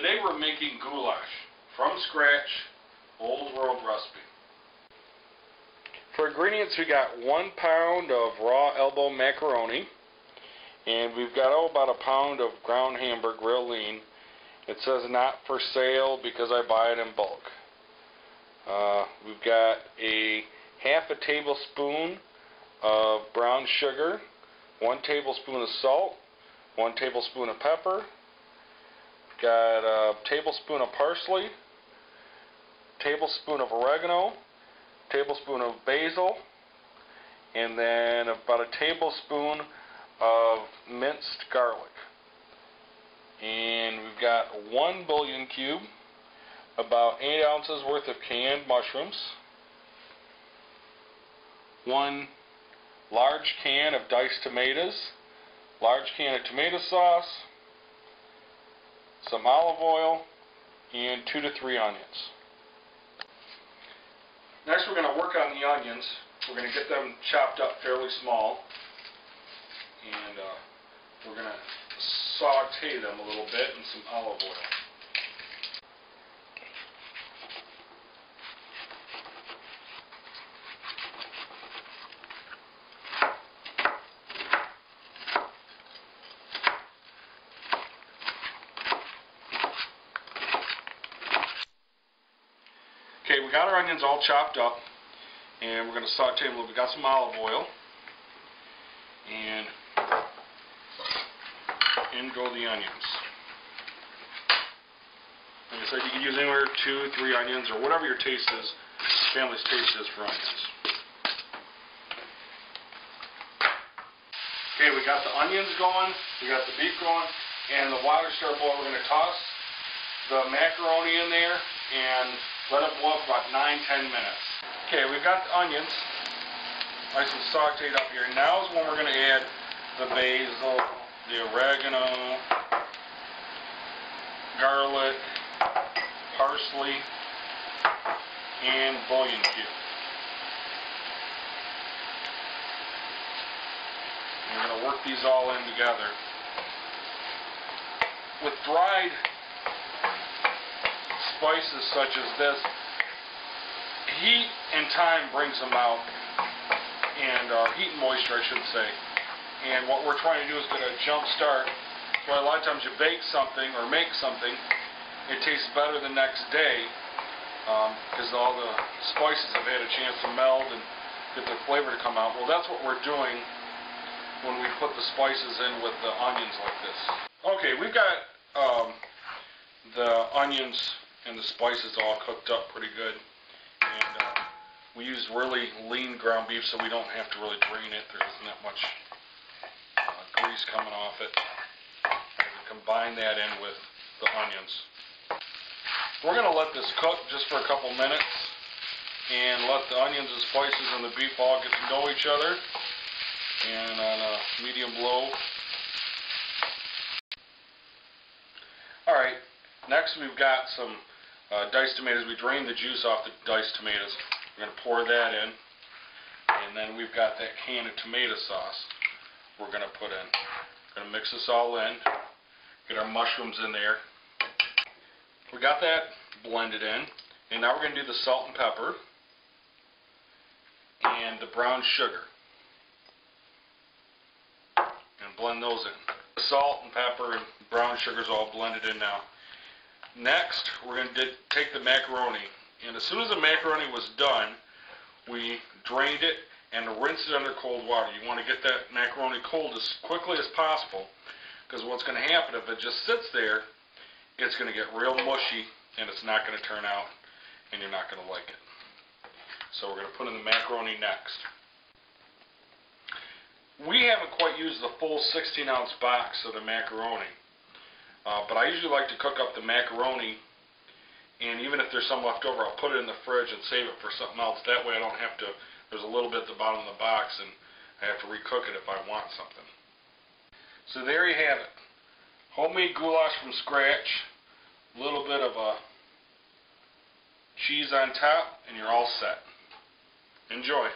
Today we're making goulash from scratch, old world recipe. For ingredients, we got 1 pound of raw elbow macaroni, and we've got about a pound of ground hamburger, real lean. It says not for sale because I buy it in bulk. We've got a half a tablespoon of brown sugar, 1 tablespoon of salt, 1 tablespoon of pepper. Got a tablespoon of parsley, tablespoon of oregano, tablespoon of basil, and then about a tablespoon of minced garlic. And we've got 1 bouillon cube, about 8 ounces worth of canned mushrooms, 1 large can of diced tomatoes, large can of tomato sauce, some olive oil, and 2 to 3 onions. Next we're going to work on the onions. We're going to get them chopped up fairly small, and we're going to saute them a little bit in some olive oil. Okay, we got our onions all chopped up, and we're going to saute them a little bit. We got some olive oil, and in go the onions. Like I said, you can use anywhere 2, 3 onions, or whatever your taste is, family's taste is for onions. Okay, we got the onions going, we got the beef going, and the water started boiling. We're going to toss the macaroni in there and let it boil for about 9-10 minutes. Okay, we've got the onions nice and sauteed up here. Now is when we're going to add the basil, the oregano, garlic, parsley, and bouillon cube. And we're going to work these all in together. With dried spices such as this, heat and time brings them out, and heat and moisture I should say, and what we're trying to do is get a jump start. So a lot of times you bake something or make something, it tastes better the next day because all the spices have had a chance to meld and get their flavor to come out. Well, that's what we're doing when we put the spices in with the onions like this. Okay, we've got the onions and the spices all cooked up pretty good, and we use really lean ground beef, so we don't have to really drain it. There isn't that much grease coming off it. And we combine that in with the onions. We're going to let this cook just for a couple minutes and let the onions and spices and the beef all get to know each other, and on a medium low. Alright, next we've got some diced tomatoes. We drained the juice off the diced tomatoes. We're going to pour that in. And then we've got that can of tomato sauce we're going to put in. We're going to mix this all in. Get our mushrooms in there. We got that blended in. And now we're going to do the salt and pepper and the brown sugar. And blend those in. The salt and pepper and brown sugar is all blended in now. Next, we're going to take the macaroni, and as soon as the macaroni was done, we drained it and rinsed it under cold water. You want to get that macaroni cold as quickly as possible, because what's going to happen if it just sits there, it's going to get real mushy, and it's not going to turn out, and you're not going to like it. So we're going to put in the macaroni next. We haven't quite used the full 16-ounce box of the macaroni. But I usually like to cook up the macaroni, and even if there's some left over, I'll put it in the fridge and save it for something else. That way I don't have to, there's a little bit at the bottom of the box, and I have to recook it if I want something. So there you have it. Homemade goulash from scratch, a little bit of cheese on top, and you're all set. Enjoy.